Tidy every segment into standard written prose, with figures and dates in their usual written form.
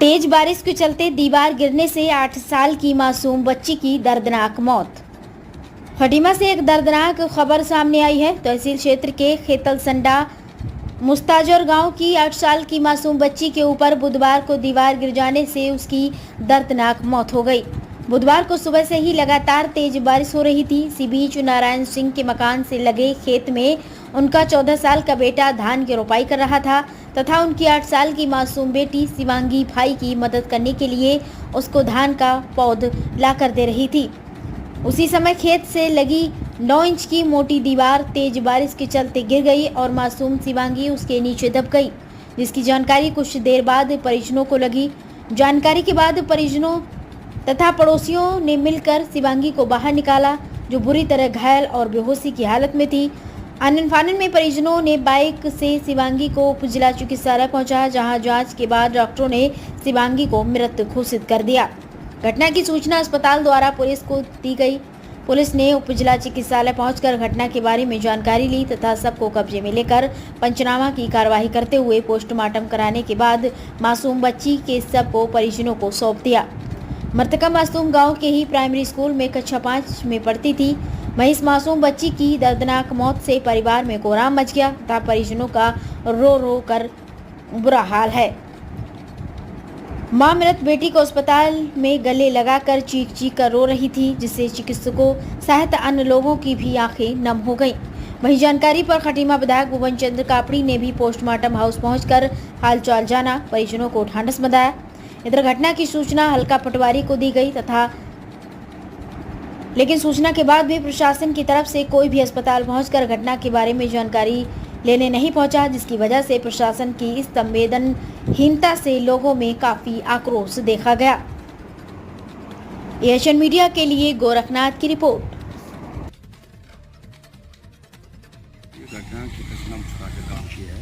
तेज बारिश के चलते दीवार गिरने से 8 साल की मासूम बच्ची की दर्दनाक मौत। खटीमा से एक दर्दनाक खबर सामने आई है। तहसील क्षेत्र के खेतलसंडा मुस्ताजर गांव की 8 साल की मासूम बच्ची के ऊपर बुधवार को दीवार गिर जाने से उसकी दर्दनाक मौत हो गई। बुधवार को सुबह से ही लगातार तेज बारिश हो रही थी। इसी बीच नारायण सिंह के मकान से लगे खेत में उनका 14 साल का बेटा धान की रोपाई कर रहा था तथा उनकी 8 साल की मासूम बेटी शिवांगी भाई की मदद करने के लिए उसको धान का पौध लाकर दे रही थी। उसी समय खेत से लगी 9 इंच की मोटी दीवार तेज बारिश के चलते गिर गई और मासूम शिवांगी उसके नीचे दब गई, जिसकी जानकारी कुछ देर बाद परिजनों को लगी। जानकारी के बाद परिजनों तथा पड़ोसियों ने मिलकर शिवांगी को बाहर निकाला, जो बुरी तरह घायल और बेहोशी की हालत में थी। आनन फानन में परिजनों ने बाइक से शिवांगी को उप जिला चिकित्सालय पहुंचाया, जहां जांच के बाद डॉक्टरों ने शिवांगी को मृत घोषित कर दिया। घटना की सूचना अस्पताल द्वारा पुलिस को दी गई। पुलिस ने उप जिला चिकित्सालय पहुंचकर घटना के बारे में जानकारी ली तथा सबको कब्जे में लेकर पंचनामा की कार्यवाही करते हुए पोस्टमार्टम कराने के बाद मासूम बच्ची के शव को परिजनों को सौंप दिया। मृतका मासूम गांव के ही प्राइमरी स्कूल में कक्षा 5 में पढ़ती थी। वहीं इस मासूम बच्ची की दर्दनाक मौत से परिवार में कोहराम मच गया तथा परिजनों का रो रो कर बुरा हाल है। मां मृत बेटी को अस्पताल में गले लगाकर चीख चीख कर रो रही थी, जिससे चिकित्सकों सहित अन्य लोगों की भी आंखें नम हो गईं। वहीं जानकारी पर खटीमा विधायक भुवन चंद्र कापड़ी ने भी पोस्टमार्टम हाउस पहुंचकर हालचाल जाना, परिजनों को ढांढस बंधाया। इधर घटना की सूचना हल्का पटवारी को दी गई लेकिन सूचना के बाद भी प्रशासन की तरफ से कोई भी अस्पताल पहुंचकर घटना के बारे में जानकारी लेने नहीं पहुंचा, जिसकी वजह से प्रशासन की इस संवेदनहीनता से लोगों में काफी आक्रोश देखा गया। एशियन मीडिया के लिए गोरखनाथ की रिपोर्ट। ये घटना कितना मुस्कुरा के काम की है।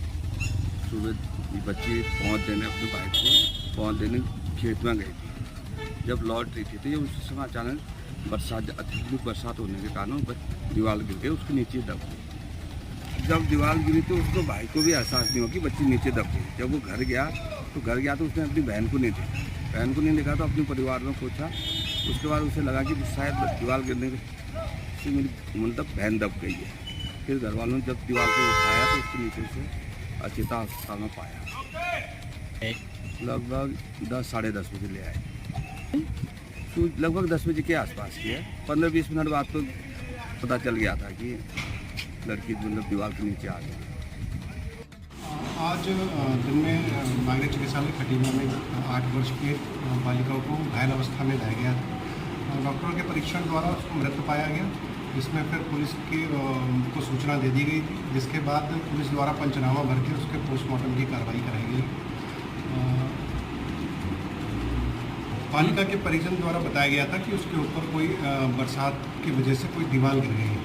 सुबह बच्ची पहुंच देने अपने भाई को पहुंच देने खेत में गई थी। जब लौट रही थी तो उस समय अचानक अत्यधिक बरसात होने के कारण दीवार गिर गई, उसके नीचे दब गई। जब दीवार गिरी तो उसको भाई को भी एहसास नहीं हुआ कि बच्ची नीचे दब गई। जब वो घर गया तो उसने अपनी बहन को नहीं देखा तो अपने परिवार में पूछा। उसके बाद उसे लगा कि शायद दीवार गिरने से मेरी मतलब बहन दब गई है। फिर घर वालों ने जब दीवार को उठाया तो उसके नीचे से अचेता अस्पताल में पाया। लगभग 10 साढ़े 10 बजे ले आए। लगभग 10 बजे के आसपास की है। 15-20 मिनट बाद तो पता चल गया था कि लड़की मतलब दीवार के नीचे आ गई। आज दिन में मांगलिक चिकित्सालय खटीमा में 8 वर्ष की बालिका को घायल अवस्था में लाया गया था। डॉक्टरों के परीक्षण द्वारा उसको मृत पाया गया, जिसमें फिर पुलिस को सूचना दे दी गई थी, जिसके बाद पुलिस द्वारा पंचनामा भर के उसके पोस्टमार्टम की कार्रवाई कराई गई। बालिका के परिजन द्वारा बताया गया था कि उसके ऊपर कोई बरसात की वजह से कोई दीवार गिर गई है।